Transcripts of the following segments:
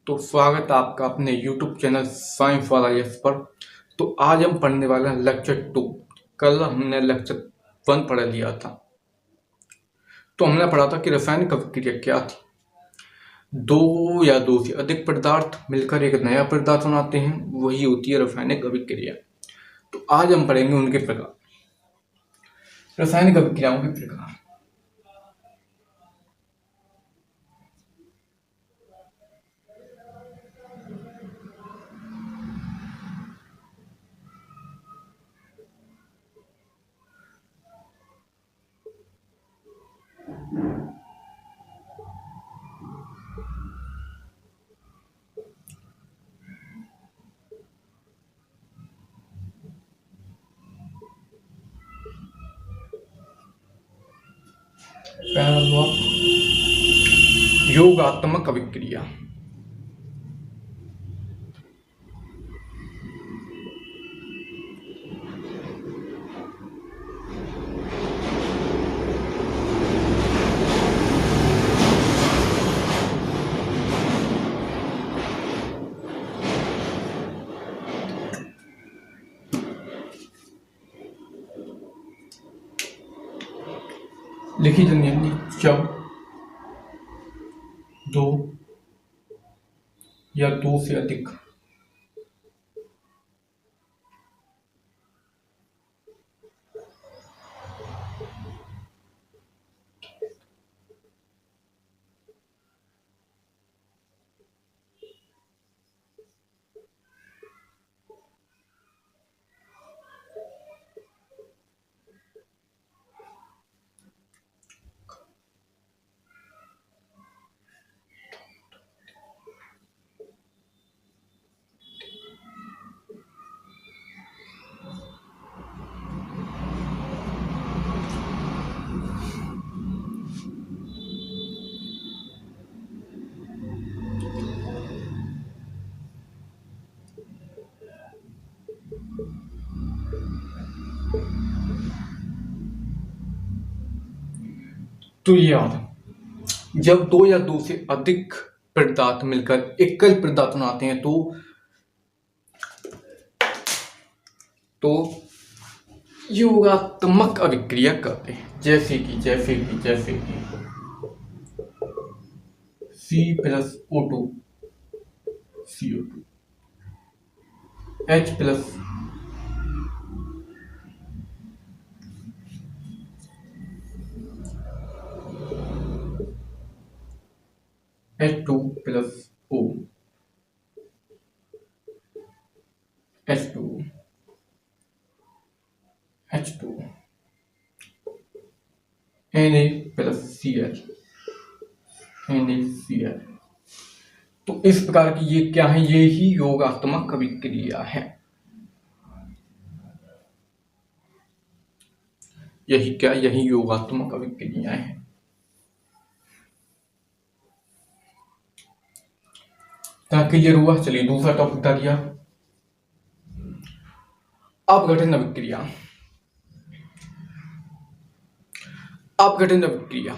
तो स्वागत है आपका अपने YouTube channel science for IAS पर। तो आज हम पढ़ने वाले हैं लेक्चर 2। कल हमने लेक्चर 1 पढ़ लिया था। तो हमने पढ़ा था कि रासायनिक अभिक्रिया क्या थी। दो या दो से अधिक पदार्थ मिलकर एक नया पदार्थ बनाते हैं, वही होती है रासायनिक अभिक्रिया। तो आज हम पढ़ेंगे उनके प्रकार, रासायनिक अभिक्रियाओं के प्रकार। पहला हुआ योगात्मक अभिक्रिया। लिखी जो नियम जब दो या दो से अधिक तो याद, जब दो या दो से अधिक पदार्थ मिलकर एकल पदार्थ बनाते हैं तो योगात्मक अभिक्रिया करते हैं। जैसे कि C+O2 CO2, H plus H2 plus O, H2 H2 Na plus Cl, NaCl। तो इस प्रकार की ये क्या है, ये ही योगात्मक अभिक्रिया है। यही योगात्मक अभिक्रिया है। क्लियर हुआ? चलिए दूसरा टॉपिक बता दिया, अपघटन अभिक्रिया। अपघटन अभिक्रिया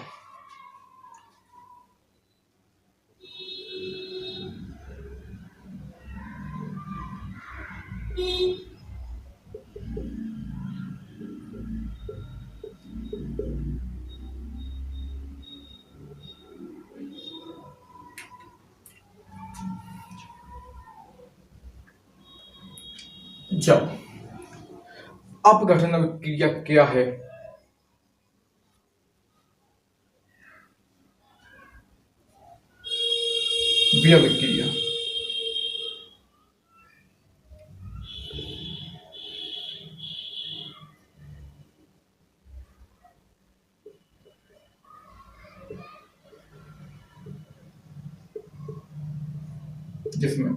जब अपघटन अभिक्रिया क्या है, अभिक्रिया जिसमें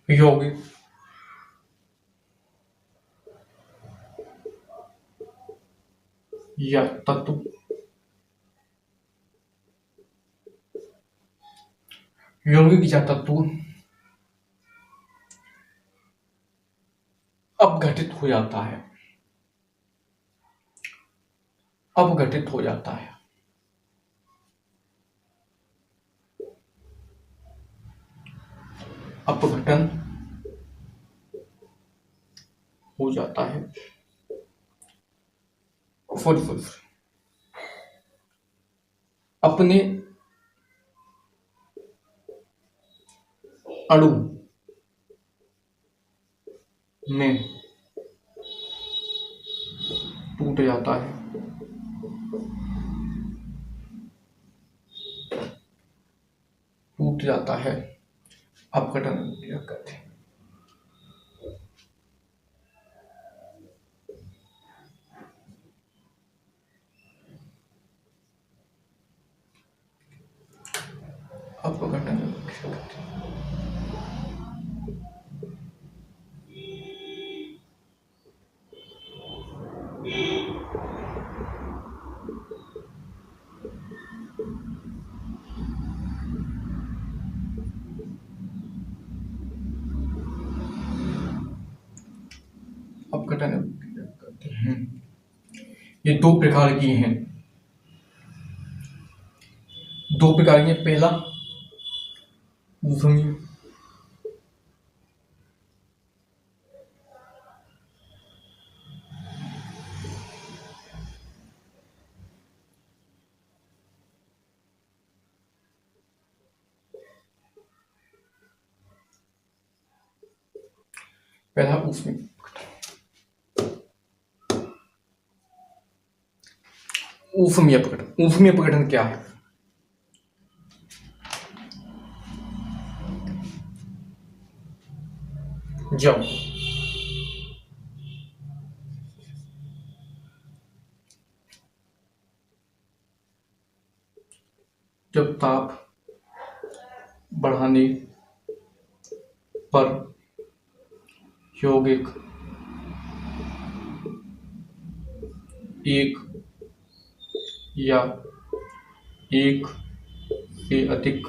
यौगिक या तत्व अपघटित हो जाता है अपघटन हो जाता है। सॉरी, अपने अणु में टूट जाता है। टूट जाता है, अपघटन क्या कहते हैं। अपघटन क्या कहते हैं। अपघटन क्या कहते हैं। ये दो प्रकार की हैं। दो प्रकार की, पहला ऊष्मीय, पहला ऊष्मीय। ऊष्मीय अपघटन, ऊष्मीय अपघटन क्या है। जब जब ताप बढ़ाने पर यौगिक एक या एक से अधिक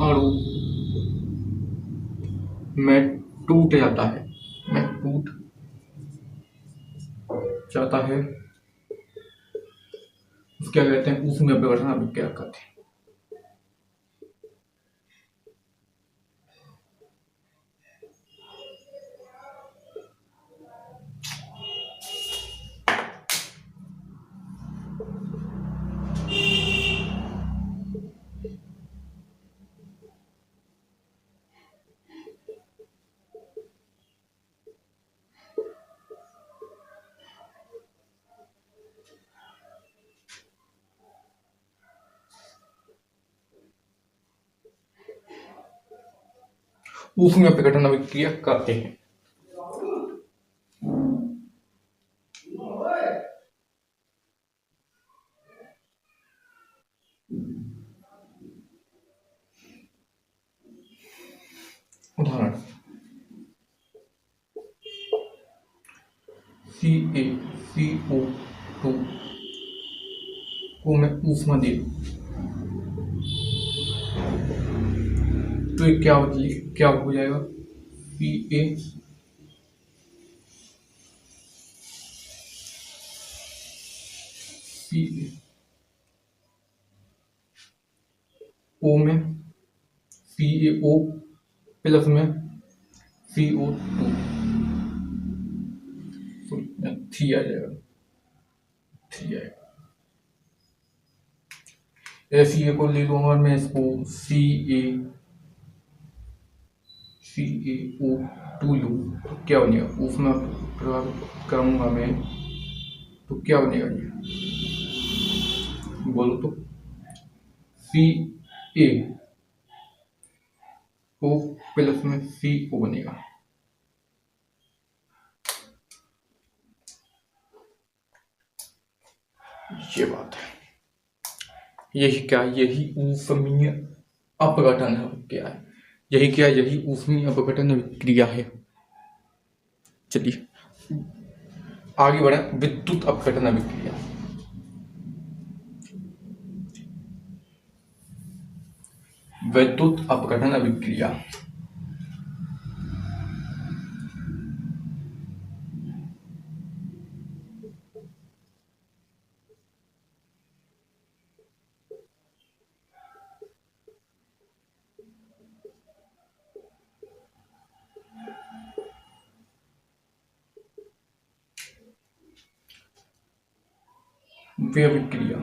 अणु में टूट जाता है, क्या कहते हैं, ऊष्मीय अपघटन अभिक्रिया कहते हैं। ऊष्मीय अपघटन अभिक्रिया कहते हैं। उदाहरण CaCO2 को मैं ऊष्मा दे तो ये क्या हो जाएगा, CaO में CaO प्लस में CO2 थ्री आ जाएगा, ऐसी को ले लूंगा मैं इसको CaO2 लूँ तो क्या बनेगा, उसमें प्रभावित करूंगा मैं तो क्या बनेगा, ये बोलो तो CaO प्लस में CO बनेगा। ये बात है, यही ऊष्मीय अपघटन क्या है, यही ऊष्मीय अपघटन अभिक्रिया है। चलिए आगे बढ़े, विद्युत अपघटन अभिक्रिया। विद्युत अपघटन अभिक्रिया व्यय विक्रिया।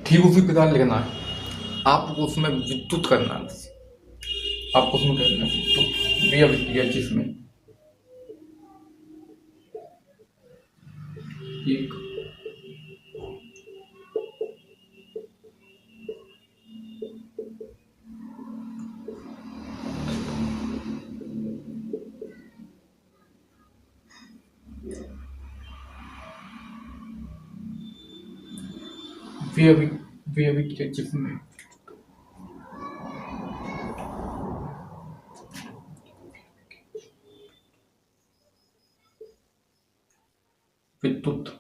ठीक उसी प्रकार लिखना है, आपको उसमें विद्युत करना है, बस आपको उसमें करना है विद्युत व्यय विक्रिया, जिसमें एक व्यय विक्रिया, जिसमें विद्युत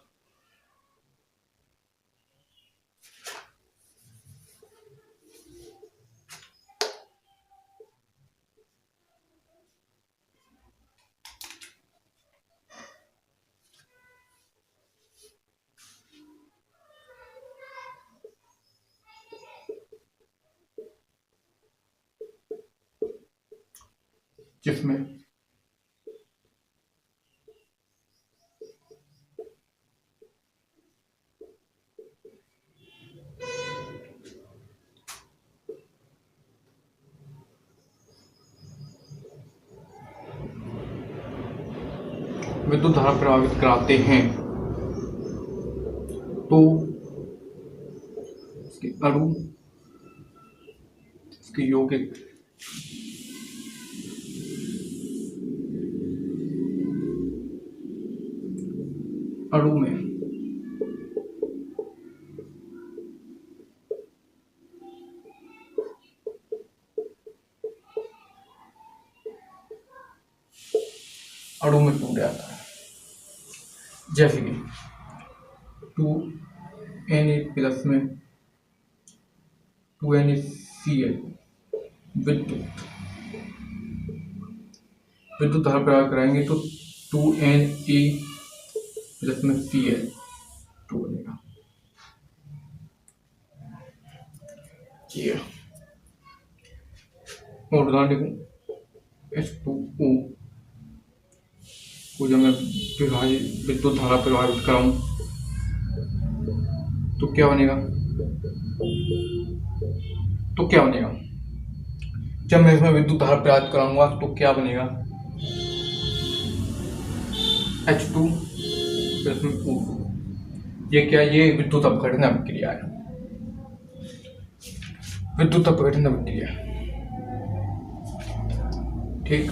जिसमें विद्युत धारा प्रभावित कराते हैं, तो इसके अणु, इसके यौगिक अणु में टूट जाता है, जैसे कि 2Na+ में 2NaCl विद्युत धारा प्रयोग कराएंगे तो 2Na+ में Cl2 बनेगा। और उदाहरण देखो, H2O को जब मैं विद्युत धारा प्रभावित कराऊं तो क्या बनेगा, जब मैं इसमें विद्युत धारा प्रभावित कराऊंगा तो क्या बनेगा, H2O। ये क्या, ये विद्युत अपघटन अभिक्रिया है, विद्युत अपघटन अभिक्रिया। ठीक,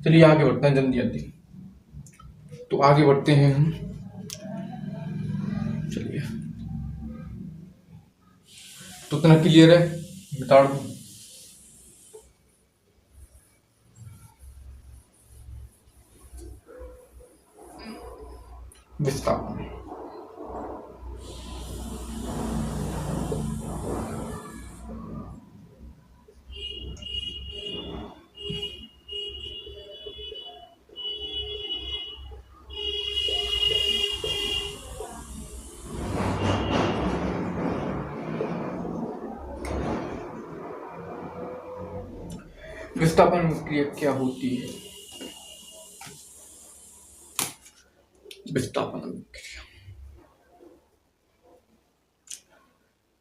चलिए आगे बढ़ते हैं जल्दी जल्दी। तो आगे बढ़ते हैं हम, चलिए। तो इतना क्लियर है, बता दूं। विस्थापन, विस्थापन क्रिया क्या होती है?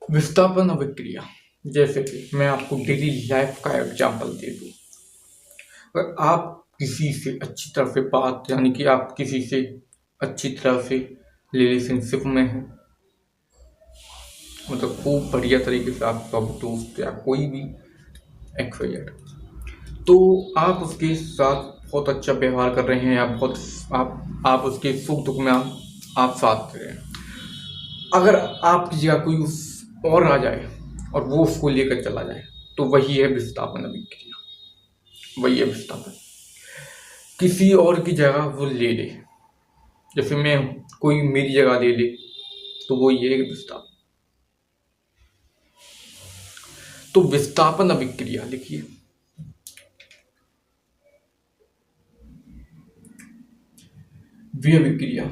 विस्थापन अभिक्रिया, जैसे कि मैं आपको डेली लाइफ का एग्जांपल दे दूं। अगर आप किसी से अच्छी तरह से बात, यानी कि आप किसी से अच्छी तरह से रिलेशनशिप में हैं, मतलब खूब बढ़िया तरीके से आपका दोस्त या कोई भी XYZ, तो आप उसके साथ बहुत अच्छा व्यवहार कर रहे हैं, आप उसके सुख दुख में आप साथ दे रहे हैं। अगर आपकी जगह कोई और आ जाए और वो उसको लेकर चला जाए तो वही है विस्थापन अभिक्रिया, वही है विस्थापन। किसी और की जगह वो ले ले, जैसे मैं कोई मेरी जगह ले ले तो वो ये है विस्थापन। तो विस्थापन अभिक्रिया लिखिए, व्यय विक्रिया,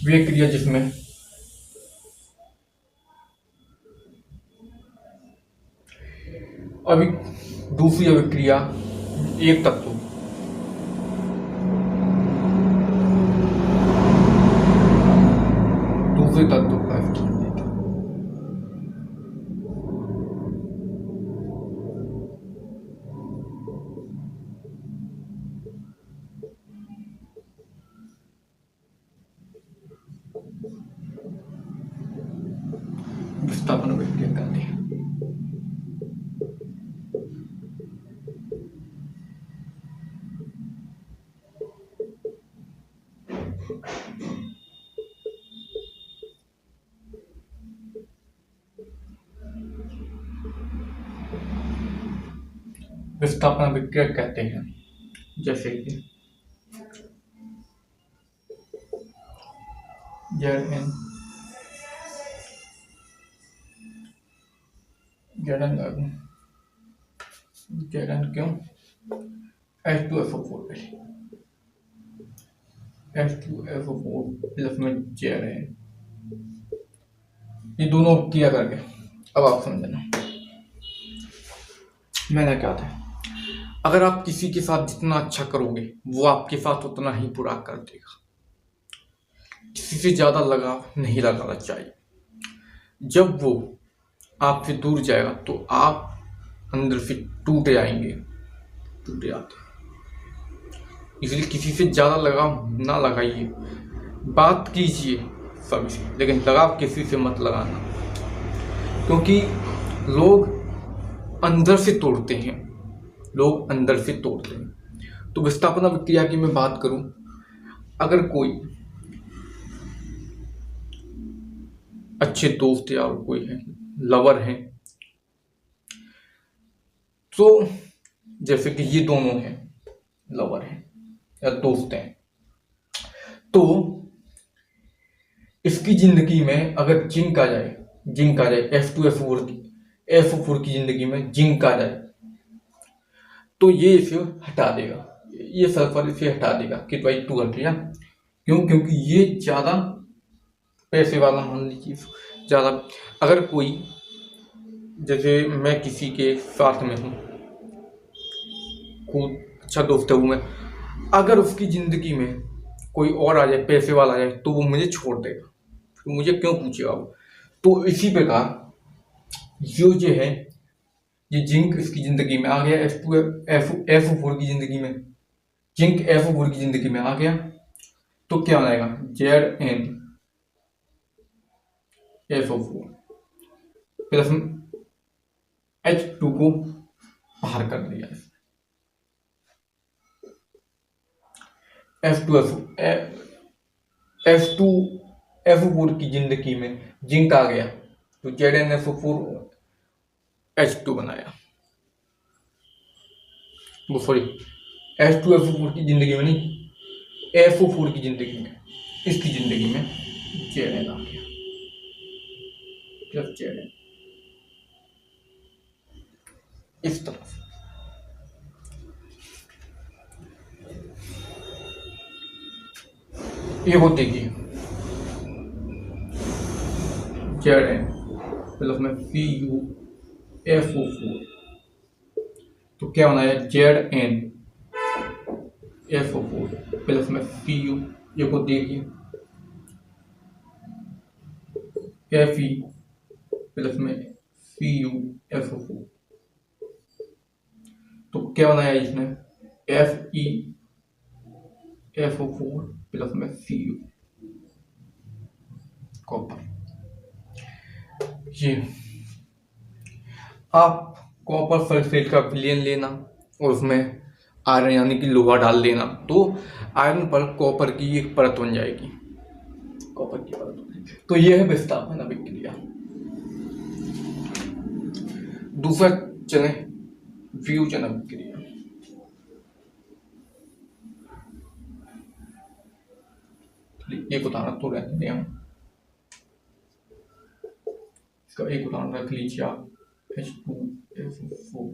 वे क्रिया जिसमें अभी दूसरी अभिक्रिया एक तत्व दूसरे तत्व का स्थान लेता है। विस्थापन अभिक्रिया कहते हैं। विस्थापन अभिक्रिया कहते हैं जैसे कि Zn क्यों H2SO4 H2SO4 प्लस में Zn, ये दोनों किया करके अब आप समझना मैंने क्या था। अगर आप किसी के साथ जितना अच्छा करोगे वो आपके साथ उतना ही बुरा कर देगा। किसी से ज्यादा लगाव नहीं लगाना चाहिए। जब वो आपसे दूर जाएगा तो आप अंदर से टूट जाएंगे, टूट जाते हैं। इसलिए किसी से ज्यादा लगाव ना लगाइए, बात कीजिए सभी से, लेकिन लगाव किसी से मत लगाना, क्योंकि लोग अंदर से तोड़ते हैं, लोग अंदर से तोड़ते हैं। तो विस्थापन अभिक्रिया की मैं बात करूं, अगर कोई अच्छे दोस्त या कोई है, लवर है, तो जैसे कि ये दोनों हैं, लवर हैं या दोस्त हैं, तो इसकी जिंदगी में अगर जिंक आ जाए F2SO4 की जिंदगी में जिंक आ जाए तो ये इसे हटा देगा, ये सल्फर इसे हटा देगा कि भाई तू हट गया। क्यों? क्योंकि ये ज्यादा पैसे वाला, मान लीजिए ज्यादा, अगर कोई, जैसे मैं किसी के साथ में हूँ, खूब अच्छा दोस्त है वो, मैं अगर उसकी जिंदगी में कोई और आ जाए, पैसे वाला आ जाए, तो वो मुझे छोड़ देगा, तो मुझे क्यों पूछेगा वो। तो इसी प्रकार जो है, ये जिंक इसकी जिंदगी में आ गया, F4 की जिंदगी में, जिंक F4 की जिंदगी में आ गया, तो क्या बनाएगा ZnFO4 प्लस H2 को बाहर कर दिया। F2 की जिंदगी में जिंक आ गया तो ZnFO4 H2 बनाया, वो सॉरी H2SO4 की जिंदगी में नहीं, FO4 की जिंदगी में, इसकी जिंदगी में Zn आ गया प्लस Zn, इस तरह से। ये होती है Zn प्लस में CuFO4, तो क्या होना है ZnFO4 प्लस में Cu, ये को देखिए Fe प्लस में CuFO4, तो क्या बनाया इसमें FeFO4 प्लस में Cu, कॉपर। ये आप कॉपर सल्फेट का विलयन लेना और उसमें आयरन यानी कि लोहा डाल देना, तो आयरन पर कॉपर की एक परत बन जाएगी, कॉपर की परत बन जाएगी। तो यह है विस्थापन अभिक्रिया। दूसरा चले फ्यूजन अभिक्रिया। एक उदाहरण तो रहते हैं, इसका एक उदाहरण रख लीजिए आप, H2SO4,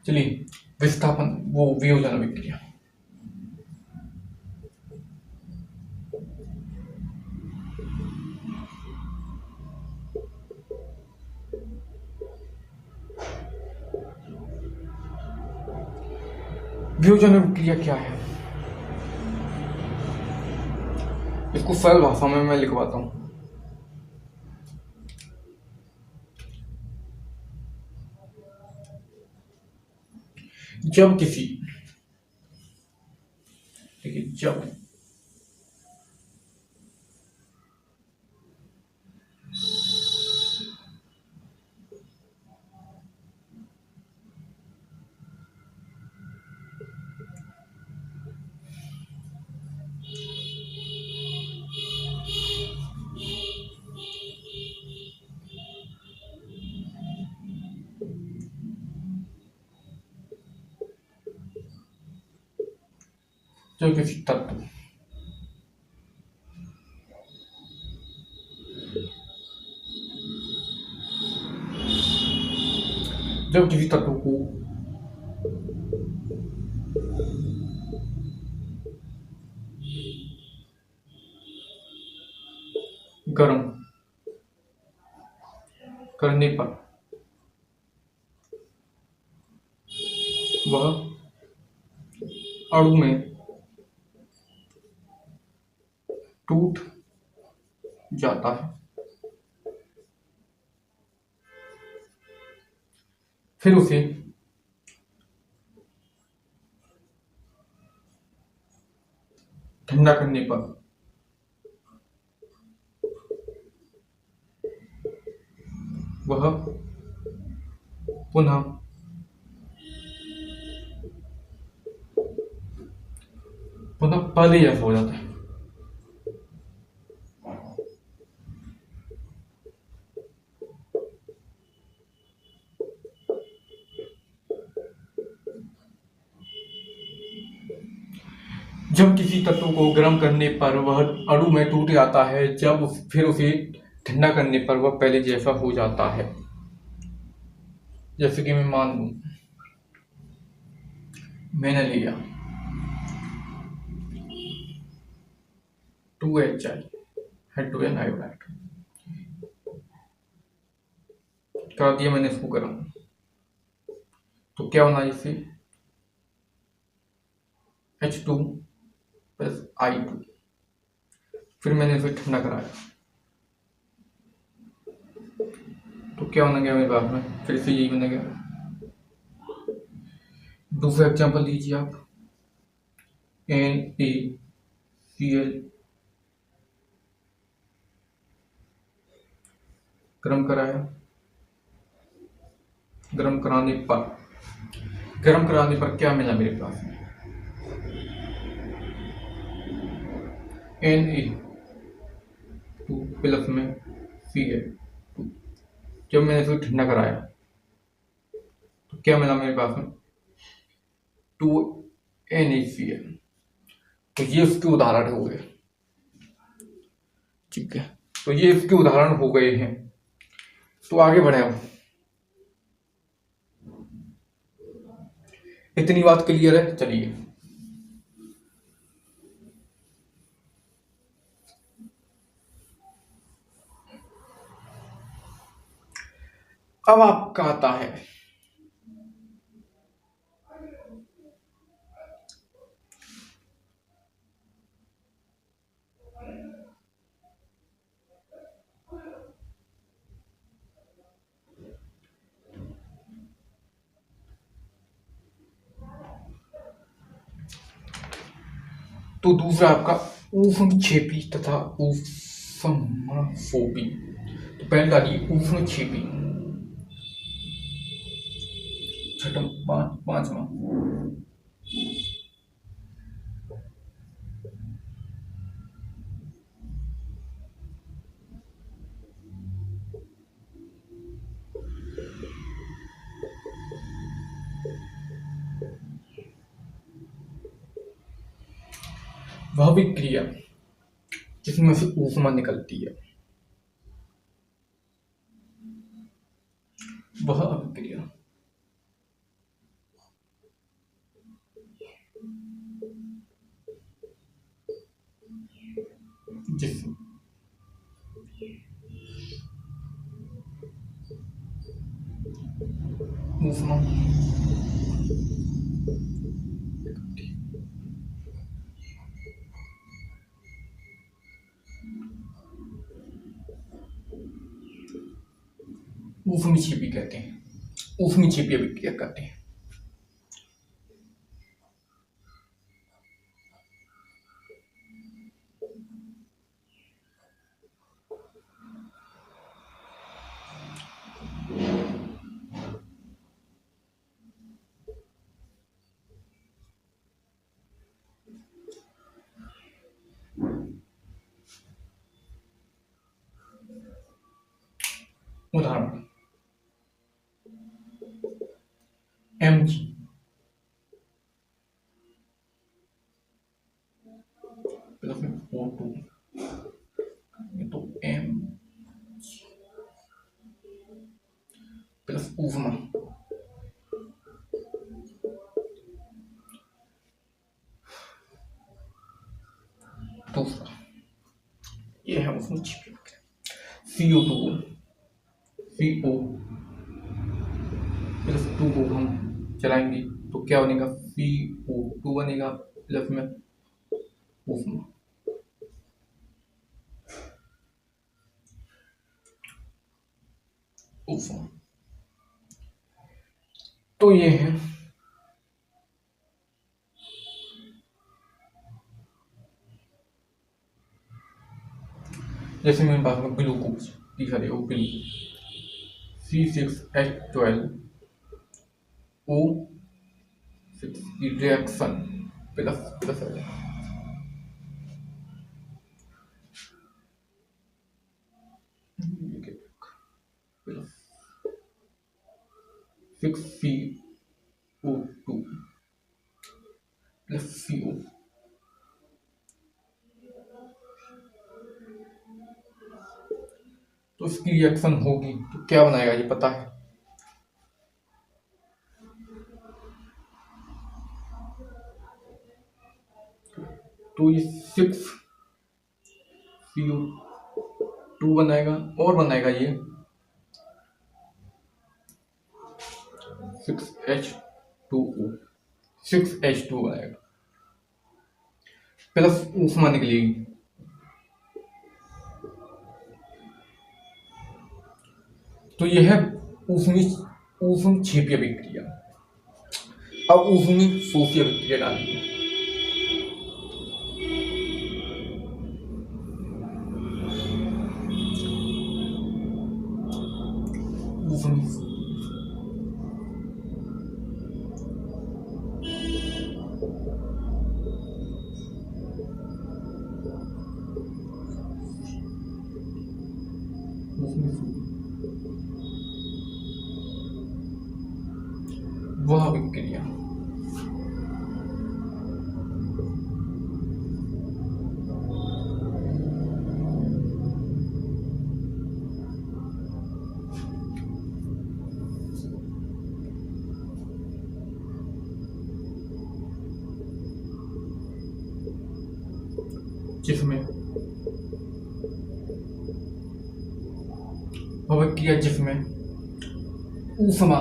चलिए, विस्थापन वो वियोजन अभिक्रिया। वियोजन अभिक्रिया क्या है, इसको सरल भाषा में मैं लिखवाता हूं। जब किसी, देखिए, जब किसी तत्व जब किसी तत्व को गर्म करने पर वह अणु में टूट जाता है, फिर उसे ठंडा करने पर वह पुनः पहले जैसा हो जाता है। जब किसी तत्व को गर्म करने पर वह अणु में टूट जाता है, फिर उसे ठंडा करने पर वह पहले जैसा हो जाता है। जैसे कि मैं मान लूं, मैंने लिया 2HI हाइड्रोजन आयोडाइड, कर दिया मैंने इसको गर्म, तो क्या होना इससे H2 प्लस I2। फिर मैंने इसे ठंडा कराया, तो क्या होना गया मेरे पास में, फिर से यही बना गया। दूसरा एग्जांपल लीजिए आप, NaCl गर्म कराया, गर्म कराने पर क्या मिला मेरे पास में, Na2 प्लस में Cl2। जब मैंने इसको ठंडा कराया तो क्या मिला मेरे पास में, 2NaCl। तो ये उसके उदाहरण हो गए, ठीक है, तो ये इसके उदाहरण हो गए हैं। तो आगे बढ़े हम, इतनी बात क्लियर है। चलिए, अब आपका आता है तो दूसरा आपका ऊष्मक्षेपी तथा ऊष्मफोबी। तो पहले डालिए ऊष्मक्षेपी, छठम पांचवा, वह भी क्रिया जिसमें से ऊष्मा निकलती है, वह अभिक्रिया। जिस्म। उष्मा ऊष्मी छिपी कहते हैं, ऊष्मी छिपी अभिक्रिया कहते हैं। उदाहरण Mg प्लस में O2, तो M प्लस ऊष्मा दूसरा ये है उसमें छिपी CO2 CO प्लस 2 को हम चलाएंगे तो क्या बनेगा, CO2 बनेगा प्लस में ऊष्मा। तो ये है जैसे मेरे पास में ग्लूकोज लिखा देखो, ग्लूकोज C6H12 O6 की रिएक्शन प्लस प्लस है, प्लस 6CO2 प्लस CO, तो इसकी रिएक्शन होगी तो क्या बनाएगा ये पता है, तो ये 6CO2 बनाएगा और बनाएगा ये 6H2O, 6H2 बनाएगा प्लस ऊष्मा निकलेगी। तो यह है ऊष्मी छिपी अभिक्रिया। अब ऊष्मी शोषी अभिक्रिया डालेंगे। ऊष्मी वह अभिक्रिया जिसमें अभिक्रिया जिसमें ऊष्मा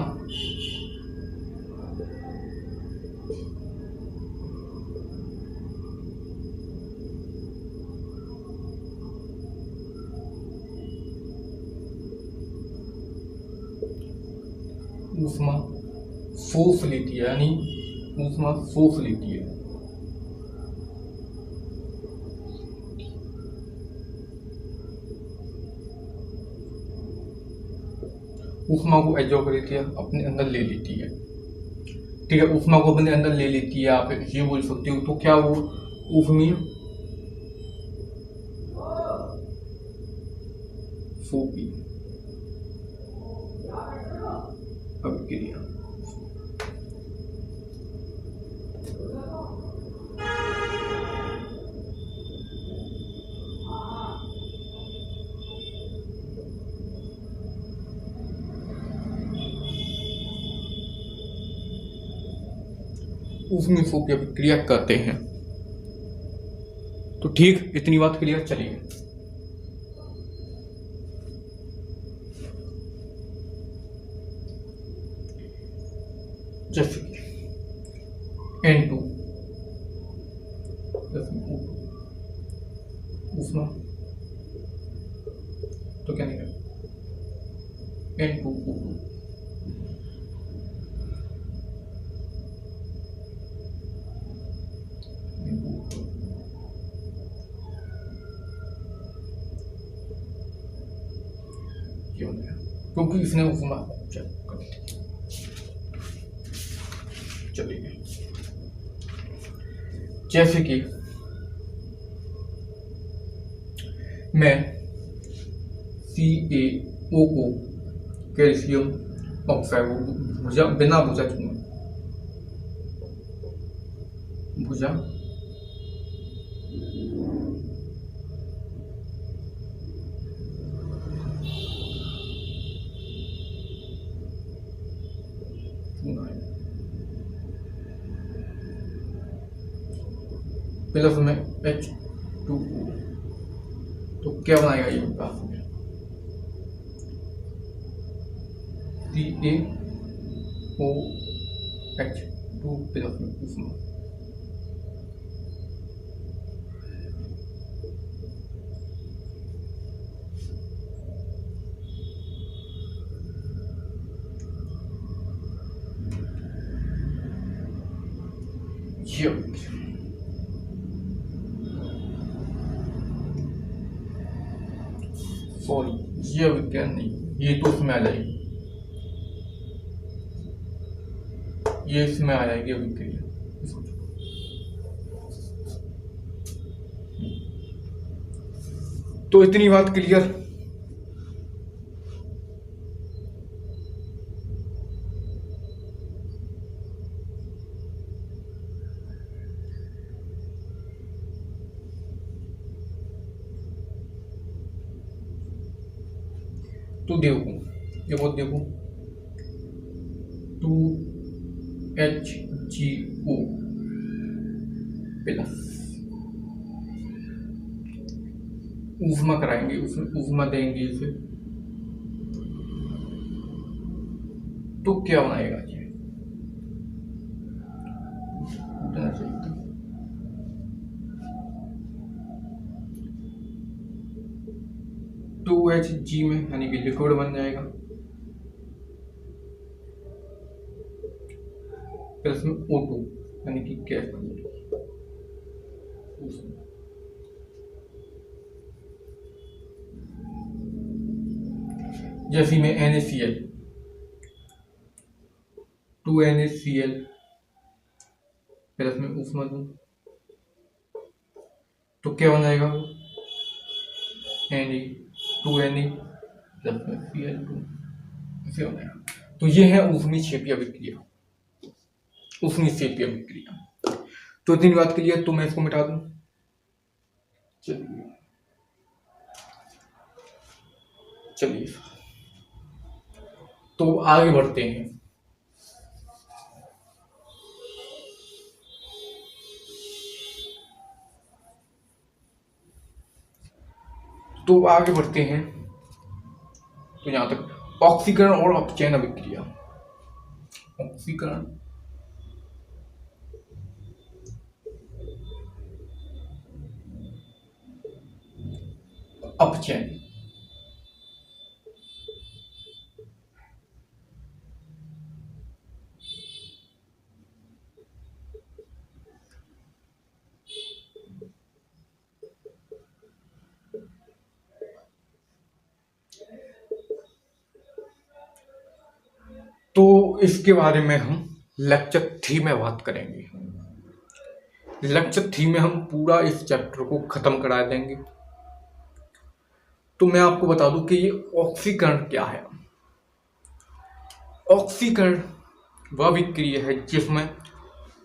ऊष्मा सोख लेती है, यानी ऊष्मा सोख लेती है। ऊष्मा को एब्जॉर्ब कर लेती है, अपने अंदर ले लेती है। ठीक है, ऊष्मा को अपने अंदर ले लेती है, आप ये बोल सकते हो। तो क्या वो ऊष्मी सोपी अभिक्रिया। ऊष्मी सोपी अभिक्रिया कहते हैं। तो तो ठीक, इतनी बात क्लियर। चलिए जैसे कि N2 उसमें तो क्या निकलेगा N2 ये हो गया क्योंकि इसने उसमें चेक कर दिया। चलिए जैसे कि मैं CaO को कैल्शियम ऑक्साइड भुजा बिना भुजा चुना भुजा चुना है प्लस में H2O तो क्या बनाएगा ये पास में CaOH2 प्लस में उसमें सॉरी ये विज्ञान नहीं, ये तो उसमें आ जाएगी, ये इसमें आ जाएगी अभिक्रिया। तो इतनी बात क्लियर। तो देखो ये बहुत देखो 2HgO प्लस ऊष्मा कराएंगे, उसमें ऊष्मा देंगे इसे तो क्या बनाएगा ये उतना चाहिए था। 2Hg में यानी कि लिक्विड बन जाएगा प्लस में O2 यानी कि गैस बन जाएगी। जैसे मैं NaCl 2NaCl प्लस में ऊष्मा दूं तो क्या बन जाएगा Na2Na प्लस में Cl2 इसे हो जाएगा। तो ये है ऊष्मी क्षेपीय अभिक्रिया, ऊष्मी क्षेपीय अभिक्रिया। तो इतनी बात के लिए तो मैं इसको मिटा दूं। चलिए तो आगे बढ़ते हैं। तो आगे बढ़ते हैं तो यहां तक ऑक्सीकरण और अपचयन अभिक्रिया। ऑक्सीकरण अपचयन तो इसके बारे में हम लेक्चर 3 में बात करेंगे। लेक्चर 3 में हम पूरा इस चैप्टर को खत्म करा देंगे। तो मैं आपको बता दूं कि ये ऑक्सीकरण क्या है। ऑक्सीकरण वह विक्रिया है जिसमें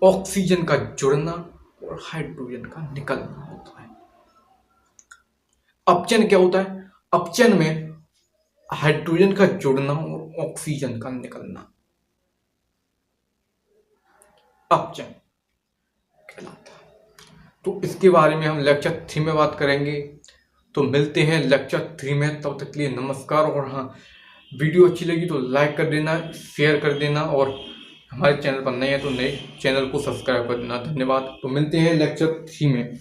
ऑक्सीजन का जुड़ना और हाइड्रोजन का निकलना होता है। अपचयन क्या होता है? अपचयन में हाइड्रोजन का जुड़ना और ऑक्सीजन का निकलना अपचयन कहलाता है। तो इसके बारे में हम लेक्चर 3 में बात करेंगे। तो मिलते हैं लेक्चर 3 में, तब तक के लिए नमस्कार। और हाँ, वीडियो अच्छी लगी तो लाइक कर देना, शेयर कर देना, और हमारे चैनल पर नए हैं तो नए चैनल को सब्सक्राइब कर देना। धन्यवाद। तो मिलते हैं लेक्चर 3 में।